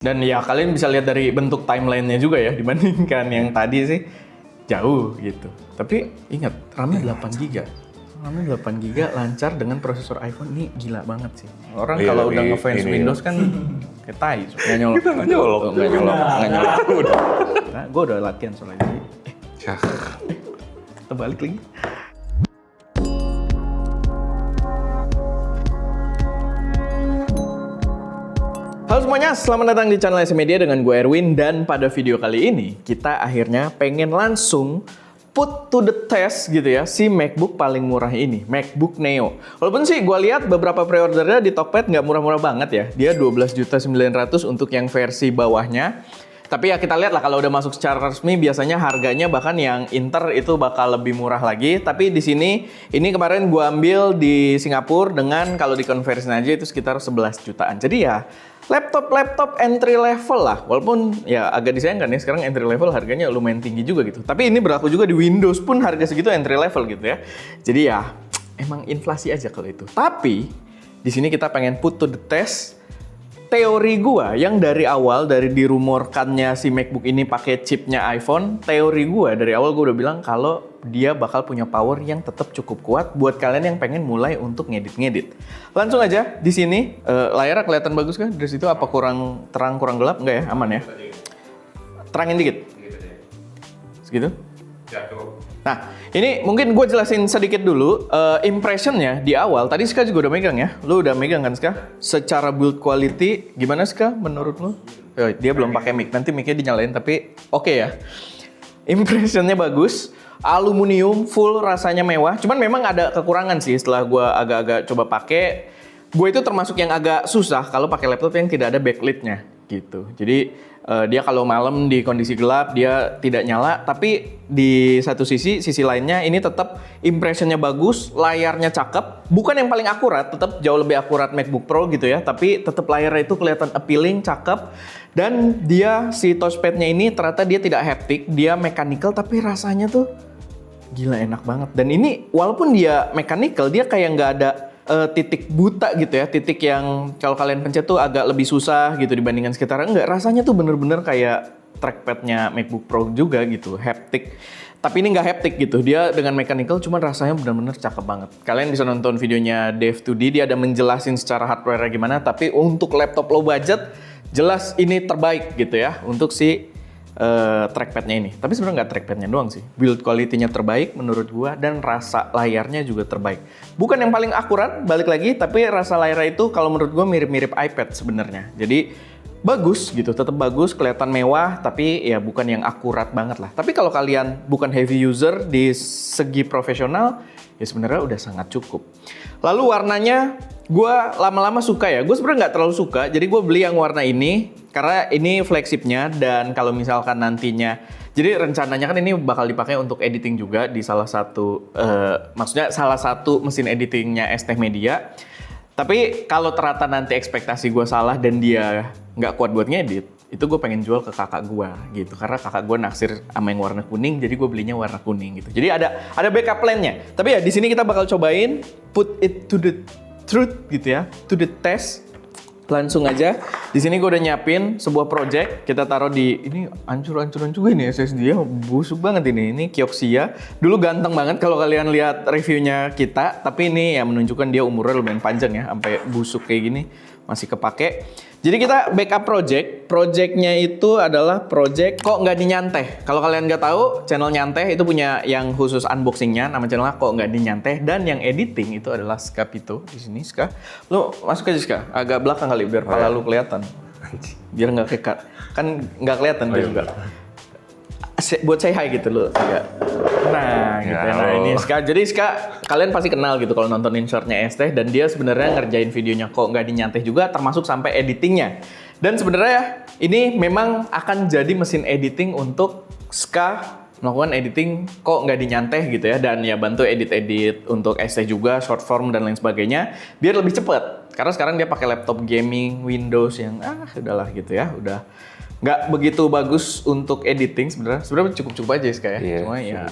Dan ya kalian bisa lihat dari bentuk timelinenya juga ya, dibandingkan yang tadi sih jauh gitu. Tapi ingat, RAM-nya 8 GB. RAM-nya 8 GB lancar dengan prosesor iPhone, ini gila banget sih. Orang kalau udah ngefans Windows kan kayak tai, nggak nyolok. Kita nggak nyolok. Nggak nyolok. Nah, gue udah latihan soalnya. Kita balik lagi. Halo semuanya, selamat datang di channel SM Media dengan gue Erwin. Dan pada video kali ini, kita akhirnya pengen langsung put to the test gitu ya, si MacBook paling murah ini, MacBook Neo. Walaupun sih gue lihat beberapa pre-ordernya di Tokped nggak murah-murah banget ya. Dia 12.900.000 untuk yang versi bawahnya. Tapi ya kita lihat lah, kalau udah masuk secara resmi biasanya harganya bahkan yang Inter itu bakal lebih murah lagi. Tapi di sini, ini kemarin gue ambil di Singapura dengan kalau dikonversiin aja itu sekitar 11 jutaan. Jadi ya laptop entry level lah. Walaupun ya agak disayangkan ya, sekarang entry level harganya lumayan tinggi juga gitu. Tapi ini berlaku juga di Windows pun harga segitu entry level gitu ya. Jadi ya emang inflasi aja kalau itu. Tapi di sini kita pengen put to the test teori gua yang dari awal, dari dirumorkannya si MacBook ini pakai chipnya iPhone, teori gua dari awal gua udah bilang kalau dia bakal punya power yang tetap cukup kuat buat kalian yang pengen mulai untuk ngedit-ngedit. Langsung aja di sini layarnya kelihatan bagus kan? Dari situ apa kurang terang, kurang gelap? Enggak ya? Aman ya? Terangin dikit. Segitu? Nah, ini mungkin gue jelasin sedikit dulu impressionnya di awal. Tadi Ska juga udah megang ya? Lu udah megang kan Ska? Secara build quality, gimana Ska menurut lu? Dia belum pakai mic, nanti mic-nya dinyalain tapi oke ya. Impressionnya bagus, aluminium, full rasanya mewah. Cuman memang ada kekurangan sih setelah gue agak-agak coba pakai. Gue itu termasuk yang agak susah kalau pakai laptop yang tidak ada backlit-nya gitu. Jadi dia kalau malam di kondisi gelap dia tidak nyala, tapi di satu sisi lainnya ini tetap impressionnya bagus, layarnya cakep, bukan yang paling akurat, tetap jauh lebih akurat MacBook Pro gitu ya, tapi tetap layarnya itu kelihatan appealing, cakep, dan dia si touchpadnya ini ternyata dia tidak haptic, dia mechanical tapi rasanya tuh gila enak banget. Dan ini walaupun dia mechanical, dia kayak nggak ada titik buta gitu ya, titik yang kalau kalian pencet tuh agak lebih susah gitu dibandingkan sekitarnya. Enggak, rasanya tuh bener-bener kayak trackpadnya MacBook Pro juga gitu, haptic. Tapi ini nggak haptic gitu, dia dengan mechanical cuman rasanya bener-bener cakep banget. Kalian bisa nonton videonya Dev2D, dia ada menjelasin secara hardware gimana, tapi untuk laptop low budget, jelas ini terbaik gitu ya untuk si trackpadnya ini. Tapi sebenarnya nggak trackpadnya doang sih. Build quality-nya terbaik menurut gua dan rasa layarnya juga terbaik. Bukan yang paling akurat, balik lagi, tapi rasa layarnya itu kalau menurut gua mirip-mirip iPad sebenarnya. Jadi bagus gitu, tetap bagus, kelihatan mewah, tapi ya bukan yang akurat banget lah. Tapi kalau kalian bukan heavy user di segi profesional, ya sebenarnya udah sangat cukup. Lalu warnanya, gue lama-lama suka ya. Gue sebenarnya nggak terlalu suka, jadi gue beli yang warna ini karena ini flagshipnya dan kalau misalkan nantinya, jadi rencananya kan ini bakal dipakai untuk editing juga di salah satu, maksudnya salah satu mesin editingnya ST Media. Tapi kalau ternyata nanti ekspektasi gue salah dan dia nggak kuat buat ngedit, itu gue pengen jual ke kakak gue gitu. Karena kakak gue naksir sama yang warna kuning, jadi gue belinya warna kuning gitu. Jadi ada backup plan-nya. Tapi ya di sini kita bakal cobain put it to the truth gitu ya, to the test. Langsung aja. Di sini gue udah nyiapin sebuah project. Kita taruh di ini hancur-hancuran juga nih SSD-nya, busuk banget ini. Ini Kioxia. Dulu ganteng banget kalau kalian lihat reviewnya kita, tapi ini ya menunjukkan dia umurnya lumayan panjang ya, sampai busuk kayak gini masih kepake. Jadi kita backup project. Projectnya itu adalah project Kok Nggak Dinyanteh. Kalau kalian nggak tahu, channel Nyanteh itu punya yang khusus unboxingnya, nama channelnya Kok Nggak Dinyanteh. Dan yang editing itu adalah Ska Pito. Di sini Ska. Lu masuk aja Ska. Agak belakang kali biar pala lu kelihatan. Biar nggak kekat. Kan nggak kelihatan dia juga. Buat say hi gitu loh. Ya. Nah, gitu ya. Nah, ini Ska. Jadi Ska, kalian pasti kenal gitu kalau nontonin shortnya ST, dan dia sebenarnya ngerjain videonya Kok Nggak Dinyanteh juga, termasuk sampai editingnya. Dan sebenarnya ini memang akan jadi mesin editing untuk Ska melakukan editing Kok Nggak Dinyanteh gitu ya, dan ya bantu edit-edit untuk ST juga, short form dan lain sebagainya, biar lebih cepet. Karena sekarang dia pakai laptop gaming Windows yang udahlah gitu ya, udah nggak begitu bagus untuk editing sebenarnya. Sebenarnya cukup-cukup aja sih kayak. Iya, cuma ya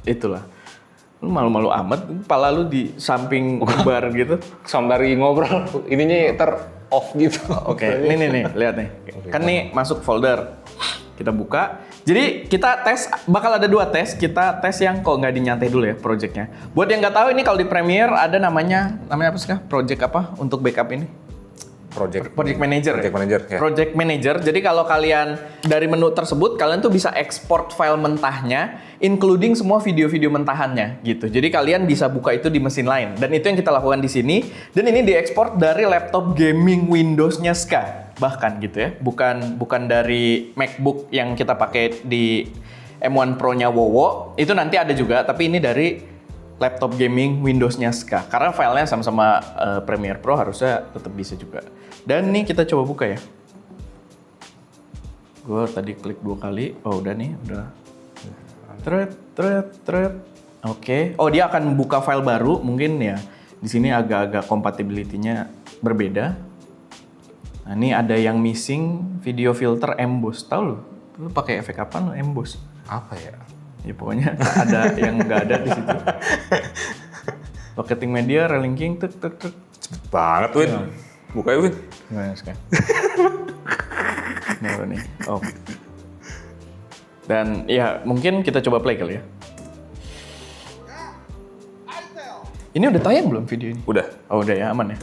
itulah. Lu malu-malu amat, pala lu di samping bar gitu. Sembari ngobrol, ininya off gitu. Oke, nih, lihat nih. Kan nih masuk folder. Kita buka. Jadi kita tes, bakal ada 2 tes. Kita tes yang kok nggak dinyantai dulu ya projectnya. Buat yang nggak tahu ini kalau di Premiere ada namanya apa sih kah? Project apa untuk backup ini? Project Manager. Project Manager, ya. Project Manager. Jadi kalau kalian dari menu tersebut, kalian tuh bisa ekspor file mentahnya, including semua video-video mentahannya gitu. Jadi kalian bisa buka itu di mesin lain. Dan itu yang kita lakukan di sini. Dan ini diekspor dari laptop gaming Windows-nya Ska. Bahkan gitu ya. Bukan dari MacBook yang kita pakai di M1 Pro-nya Wowo. Itu nanti ada juga, tapi ini dari laptop gaming Windows-nya Ska. Karena filenya sama-sama Premiere Pro harusnya tetap bisa juga. Dan nih kita coba buka ya. Gue tadi klik 2 kali. Oh udah nih, udah. Thread. Oke. Oh dia akan buka file baru. Mungkin ya di sini agak-agak compatibility-nya berbeda. Nah ini ada yang missing video filter emboss. Tahu lu pakai efek apa lu emboss? Apa ya? Ya pokoknya ada yang nggak ada di situ. Locating media, relinking, tek. Cepet banget, Win. Ya. Buka ya, Win. Gimana sekarang? Ini apa nih? Oh. Dan ya mungkin kita coba play kali ya. Ini udah tayang belum video ini? Udah. Oh udah ya, aman ya?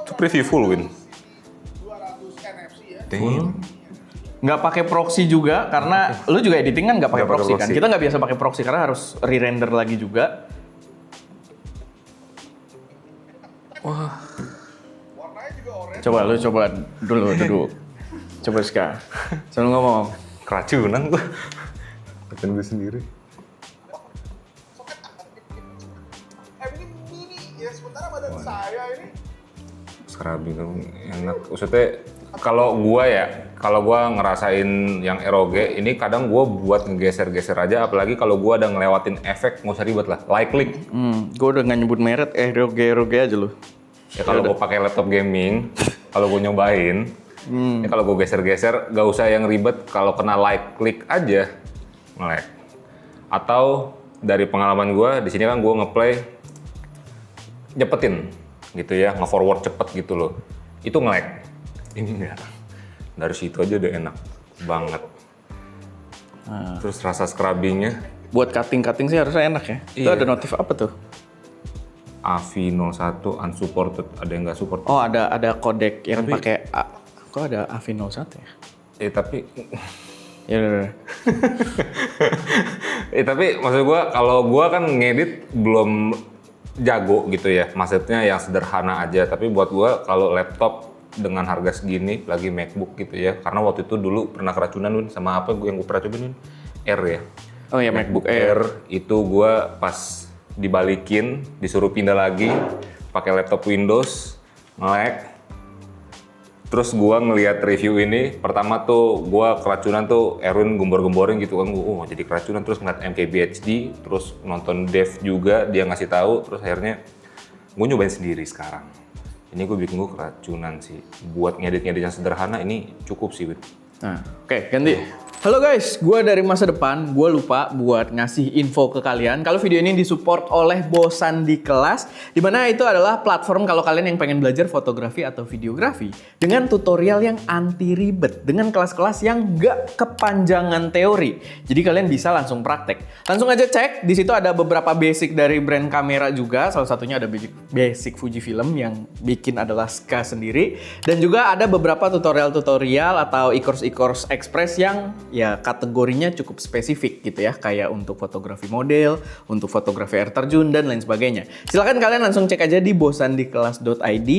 Itu preview full, Win. Full. Nggak pakai proxy juga karena lu juga editing kan nggak pakai proxy kan. Kita nggak biasa pakai proxy karena harus re-render lagi juga. Wah. Coba lu coba dulu. Coba sekarang. Sambil ngomong. Keracunan gua. Tekan gue sendiri. Ini mini ya, sementara badan saya ini. Scrubbing tuh enak. Maksudnya kalau gua ngerasain yang ROG ini kadang gua buat ngegeser-geser aja, apalagi kalau gua ada ngelewatin efek nggak usah ribet lah, like click. Gue udah nggak nyebut merek, ROG aja lu. Ya kalau gua pakai laptop gaming, kalau gua nyobain, ya kalau gua geser-geser nggak usah yang ribet, kalau kena like click aja nge-lag. Atau dari pengalaman gua di sini kan gua ngeplay nyepetin gitu ya, nge-forward cepet gitu loh, itu nge-lag. Ini enggak. Dari situ aja udah enak banget. Terus rasa scrubbingnya. Buat cutting sih harusnya enak ya. Itu Iya. ada notif apa tuh? AV01 unsupported, ada yang nggak support. Oh ada codec yang pakai kok ada AV01 ya? Tapi Ya udah. tapi maksud gua kalau gua kan ngedit belum jago gitu ya. Maksudnya yang sederhana aja, tapi buat gua kalau laptop dengan harga segini lagi MacBook gitu ya, karena waktu itu dulu pernah keracunan Win, sama apa yang gue pernah cobain Win? Air ya. Oh ya MacBook Air itu gue pas dibalikin disuruh pindah lagi pakai laptop Windows nge-lag. Terus gue ngelihat review ini, pertama tuh gue keracunan tuh Erwin gembor-gemborin gitu kan, jadi keracunan, terus ngeliat MKBHD, terus nonton Dev juga dia ngasih tahu, terus akhirnya gue nyobain sendiri sekarang. Ini gue bikin gue keracunan sih. Buat ngedit-ngedit yang sederhana ini cukup sih, Win. Nah, oke, ganti. Halo guys, gue dari masa depan. Gue lupa buat ngasih info ke kalian. Kalau video ini disupport oleh Bosan di Kelas, dimana itu adalah platform kalau kalian yang pengen belajar fotografi atau videografi dengan tutorial yang anti ribet, dengan kelas-kelas yang gak kepanjangan teori. Jadi kalian bisa langsung praktek. Langsung aja cek. Di situ ada beberapa basic dari brand kamera juga. Salah satunya ada basic Fujifilm yang bikin adalah Ska sendiri, dan juga ada beberapa tutorial-tutorial atau e-course express yang ya kategorinya cukup spesifik gitu ya, kayak untuk fotografi model, untuk fotografi air terjun dan lain sebagainya. Silahkan kalian langsung cek aja di bosandikelas.id.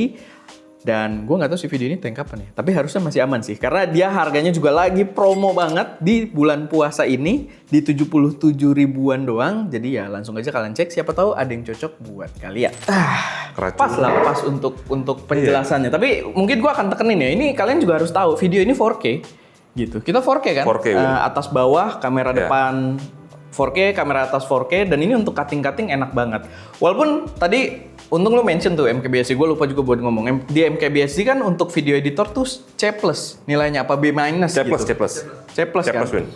Dan gue nggak tahu sih video ini tayang kapan ya, tapi harusnya masih aman sih karena dia harganya juga lagi promo banget di bulan puasa ini di 77 ribuan doang. Jadi ya langsung aja kalian cek, siapa tahu ada yang cocok buat kalian. Pas untuk penjelasannya. Tapi mungkin gue akan tekenin ya, ini kalian juga harus tahu video ini 4K gitu. Kita 4K kan? 4K, atas bawah kamera depan 4K, kamera atas 4K, dan ini untuk cutting enak banget. Walaupun tadi untung lo mention tuh MKBHD, gue lupa juga buat ngomong. Di MKBHD kan untuk video editor tuh C+, nilainya apa B-, C+, gitu. C+. C+ kan? Win.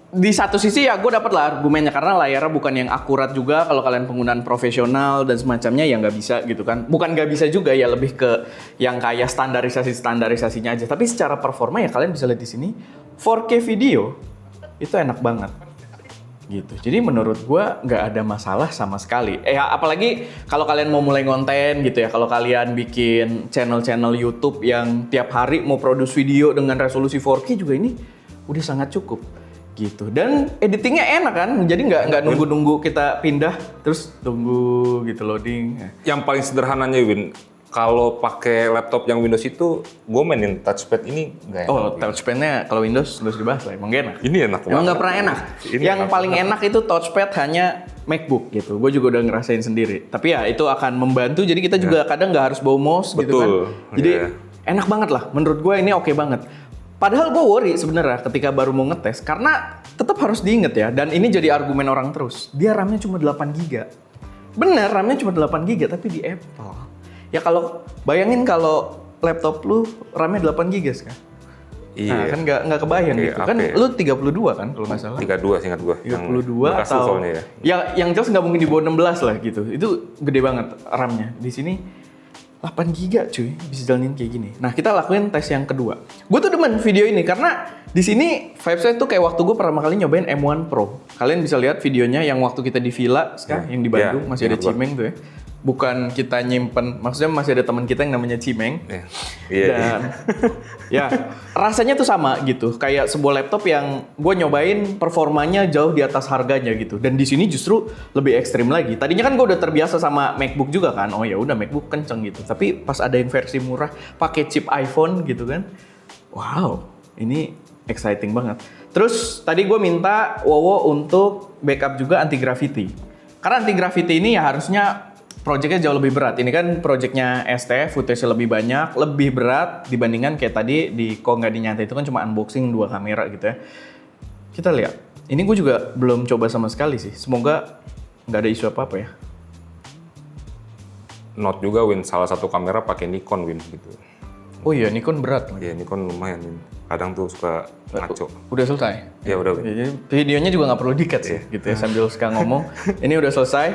di satu sisi ya gue dapet lah argumennya karena layarnya bukan yang akurat juga kalau kalian penggunaan profesional dan semacamnya ya nggak bisa gitu kan. Bukan nggak bisa juga ya, lebih ke yang kayak standarisasinya aja. Tapi secara performa ya kalian bisa lihat di sini 4K video itu enak banget gitu. Jadi menurut gue nggak ada masalah sama sekali. Apalagi kalau kalian mau mulai konten gitu ya. Kalau kalian bikin channel-channel YouTube yang tiap hari mau produce video dengan resolusi 4K juga ini udah sangat cukup gitu. Dan editingnya enak kan, jadi nggak nunggu kita pindah terus tunggu gitu loading. Yang paling sederhananya Win, kalau pakai laptop yang Windows itu, gue mainin touchpad ini nggak enak. Oh, touchpadnya kalau Windows nggak usah dibahas lah, emang gak enak. Ini enak banget. Emang nggak pernah enak. Ini Yang enak paling banget. enak itu touchpad hanya MacBook gitu. Gue juga udah ngerasain sendiri. Tapi ya itu akan membantu. Jadi kita juga kadang nggak harus bawa mouse gitu kan. Betul. Jadi Iya. enak banget lah. Menurut gue ini oke banget. Padahal gue worry sebenarnya ketika baru mau ngetes karena tetap harus diinget ya. Dan ini jadi argumen orang terus. Dia RAM-nya cuma 8 GB. Bener, RAM-nya cuma 8 GB tapi di Apple. Ya kalau bayangin kalau laptop lu RAM-nya 8 GB kan. Iya. Nah, kan nggak kebayang Iya, gitu. Kan apa ya? lu 32 kan kalau nggak salah. 32 seingat gue. 32 atau soalnya ya. yang jelas nggak mungkin di bawah 16 lah gitu. Itu gede banget RAM-nya. Di sini 8 GB cuy, bisa jalanin kayak gini. Nah, kita lakuin tes yang kedua. Gue tuh demen video ini karena di sini vibes-nya tuh kayak waktu gue pertama kali nyobain M1 Pro. Kalian bisa lihat videonya yang waktu kita di villa sekarang, yang di Bandung, Ya, masih ada ingat gua. Cimeng tuh ya. Bukan kita nyimpen, maksudnya masih ada teman kita yang namanya Cimeng. Iya. Iya. Dan ya rasanya tuh sama gitu, kayak sebuah laptop yang gue nyobain performanya jauh di atas harganya gitu. Dan di sini justru lebih ekstrim lagi. Tadinya kan gue udah terbiasa sama MacBook juga kan, oh ya udah MacBook kenceng gitu. Tapi pas ada yang versi murah pakai chip iPhone gitu kan, wow, ini exciting banget. Terus tadi gue minta Wowo untuk backup juga anti gravity. Karena anti gravity ini ya harusnya projectnya jauh lebih berat. Ini kan projectnya ST, footage-nya lebih banyak, lebih berat dibandingkan kayak tadi di kok nggak dinyantai itu kan cuma unboxing 2 kamera gitu ya. Kita lihat. Ini gue juga belum coba sama sekali sih. Semoga nggak ada isu apa-apa ya. Note juga Win, salah satu kamera pakai Nikon Win gitu. Oh iya, Nikon berat lagi. Iya, Nikon lumayan Win. Kadang tuh suka ngaco. Udah selesai? Ya udah Win. Jadi videonya juga nggak perlu dikat sih gitu ya sambil suka ngomong. Ini udah selesai,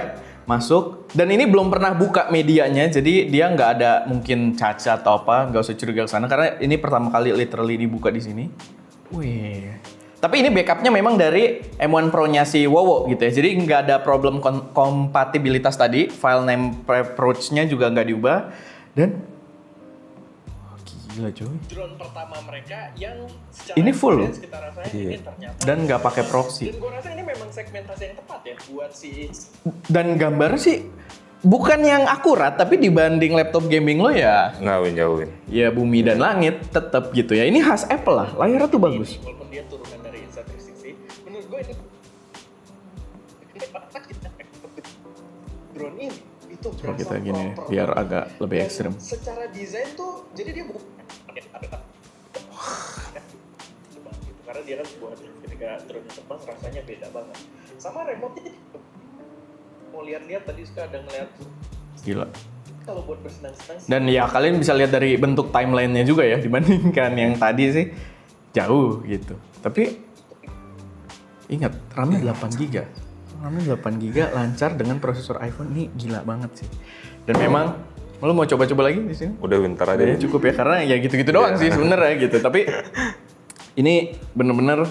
masuk. Dan ini belum pernah buka medianya, jadi dia nggak ada mungkin cacat atau apa, nggak usah curiga ke sana karena ini pertama kali literally dibuka di sini. Wih. Tapi ini backupnya memang dari M1 Pro-nya si Wowo gitu ya. Jadi nggak ada problem kompatibilitas tadi, file name approach-nya juga nggak diubah. Dan gila coy. Drone pertama mereka yang secara Ini full. kita rasain Iya. ini ternyata dan nggak pakai proxy. Dan gue rasa ini memang segmentasi yang tepat ya buat si. Dan gambar sih bukan yang akurat tapi dibanding laptop gaming lo ya Nggak Win, jauh Win. ya bumi dan langit tetap gitu ya. Ini khas Apple lah. Layarnya tuh bagus. Walaupun dia turunan dari Insta360, menurut gue ini drone ini itu Oh, kita gini biar agak lebih ekstrim. Secara desain tuh, jadi dia bukan Karena dia kan buat ketika drone terbang rasanya beda banget. Sama remote-nya mau lihat-lihat tadi suka ada ngeliat gila. Kalau buat bersenang-senang sih. Dan ya kalian bisa lihat dari bentuk timeline-nya juga ya dibandingkan yang tadi sih jauh gitu. Tapi ingat RAM-nya 8 GB. RAM-nya 8 GB lancar dengan prosesor iPhone ini gila banget sih. Dan memang lo mau coba-coba lagi di sini? Udah Win, ntar aja. Ya cukup ya karena ya gitu-gitu doang sih sebenarnya gitu. Tapi ini bener-bener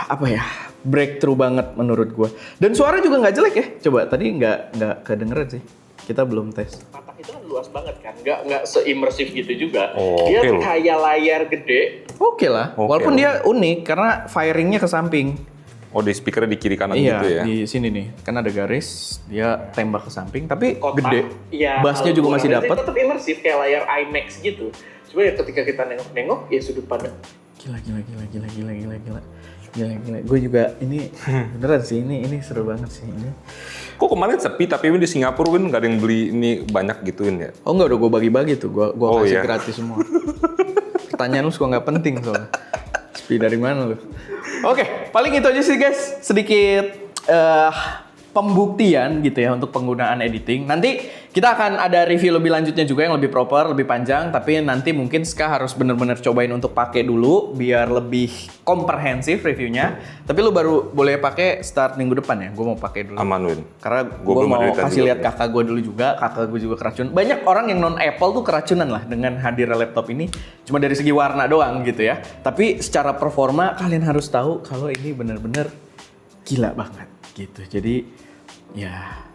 apa ya, breakthrough banget menurut gua. Dan suara juga nggak jelek ya. Coba tadi nggak kedengeran sih. Kita belum tes. Mata itu kan luas banget kan, nggak se-immersif gitu juga. Oh, Dia oke loh. kayak layar gede. Oke lah. Oke Walaupun loh. dia unik karena firingnya ke samping. Oh, di speakernya di kiri kanan Iya, gitu ya. di sini nih. Kan ada garis, dia tembak ke samping tapi Kotak. gede. Iya, Bassnya kalau juga masih gua rasa dapat. tetap imersif kayak layar IMAX gitu. Cuma ya ketika kita nengok-nengok ya sudut pandang. Gila. Gue juga ini beneran sih ini seru banget sih ini. Kok kemarin sepi tapi Win di Singapura Win nggak ada yang beli ini banyak gituin ya? Oh enggak, udah gue bagi-bagi tuh, gue Oh, kasih iya. gratis semua. Pertanyaan lu suka nggak penting soalnya. Sepi dari mana lu? Oke, paling itu aja sih guys. Sedikit pembuktian gitu ya untuk penggunaan editing. Nanti Kita akan ada review lebih lanjutnya juga yang lebih proper, lebih panjang. Tapi nanti mungkin Ska harus bener-bener cobain untuk pakai dulu biar lebih komprehensif reviewnya. Tapi lu baru boleh pakai start minggu depan ya. Gue mau pakai dulu. Aman, Win. Karena Gua gue belum mau ada duit kasih juga. lihat kakak gue dulu juga. Kakak gue juga keracunan. Banyak orang yang non Apple tuh keracunan lah dengan hadirnya laptop ini. Cuma dari segi warna doang gitu ya. Tapi secara performa kalian harus tahu kalau ini bener-bener gila banget gitu. Jadi ya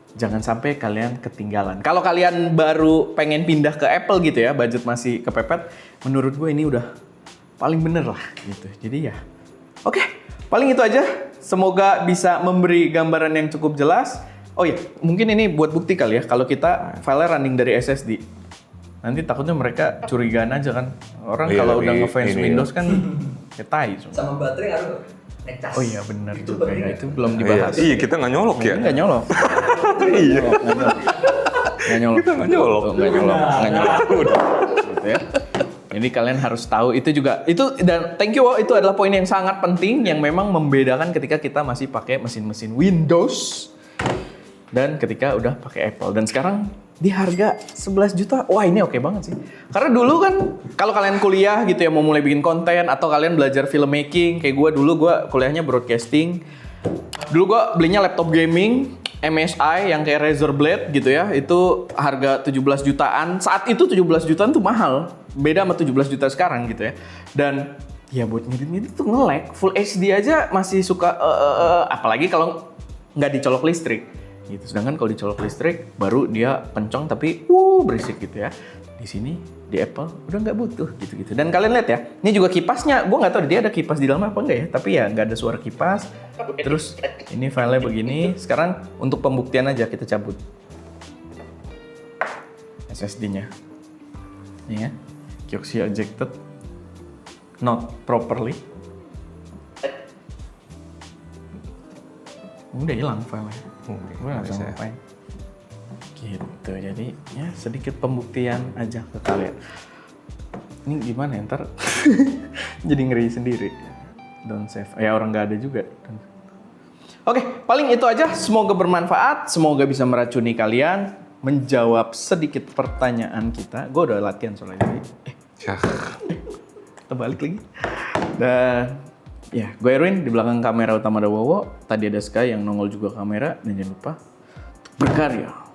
jangan sampai kalian ketinggalan. Kalau kalian baru pengen pindah ke Apple gitu ya, budget masih kepepet, menurut gue ini udah paling bener lah gitu. Jadi ya, oke, paling itu aja. Semoga bisa memberi gambaran yang cukup jelas. Oh iya, mungkin ini buat bukti kali ya, kalau kita file running dari SSD. Nanti takutnya mereka curigaan aja kan. Orang Iya, kalau tapi udah ngefans ini Windows kan kayak tai semua. Sama baterai ngaruh nggak? Ngecas. Oh iya bener juga ya, itu belum dibahas. Iya, kita nggak nyolok ya. Ini nggak nyolok. Iya. Nggak nyolok. Kita nggak nyolok. Nggak nyolok. Gitu ya. Jadi kalian harus tahu itu juga dan thank you itu adalah poin yang sangat penting yang memang membedakan ketika kita masih pakai mesin-mesin Windows dan ketika udah pakai Apple. Dan sekarang di harga 11 juta, wah ini oke banget sih. Karena dulu kan kalau kalian kuliah gitu ya mau mulai bikin konten atau kalian belajar filmmaking kayak gue kuliahnya broadcasting. Dulu gue belinya laptop gaming MSI yang kayak Razer Blade gitu ya, itu harga 17 jutaan. Saat itu 17 jutaan tuh mahal, beda sama 17 juta sekarang gitu ya. Dan ya buat ngedit-ngedit tuh nge-lag, Full HD aja masih suka apalagi kalau nggak dicolok listrik gitu. Sedangkan kalau dicolok listrik baru dia kencang tapi berisik gitu ya. Di sini di Apple udah nggak butuh gitu-gitu. Dan kalian lihat ya, ini juga kipasnya, gue nggak tahu dia ada kipas di dalam apa enggak ya, tapi ya nggak ada suara kipas. Terus ini filenya begini. Sekarang untuk pembuktian aja kita cabut SSD-nya. Ini ya, Kioxia ejected, not properly. Udah hilang filenya. Gue nggak bisa ngapain. Gitu, jadi ya sedikit pembuktian aja ke kalian. Ini gimana ya ntar jadi ngeri sendiri. Don't save. Ya orang nggak ada juga. Oke, paling itu aja. Semoga bermanfaat. Semoga bisa meracuni kalian. Menjawab sedikit pertanyaan kita. Gue udah latihan soalnya. Jadi, kita balik lagi. Dan ya, gue Erwin. Di belakang kamera utama ada Wowo. Tadi ada Sky yang nongol juga kamera. Dan jangan lupa berkarya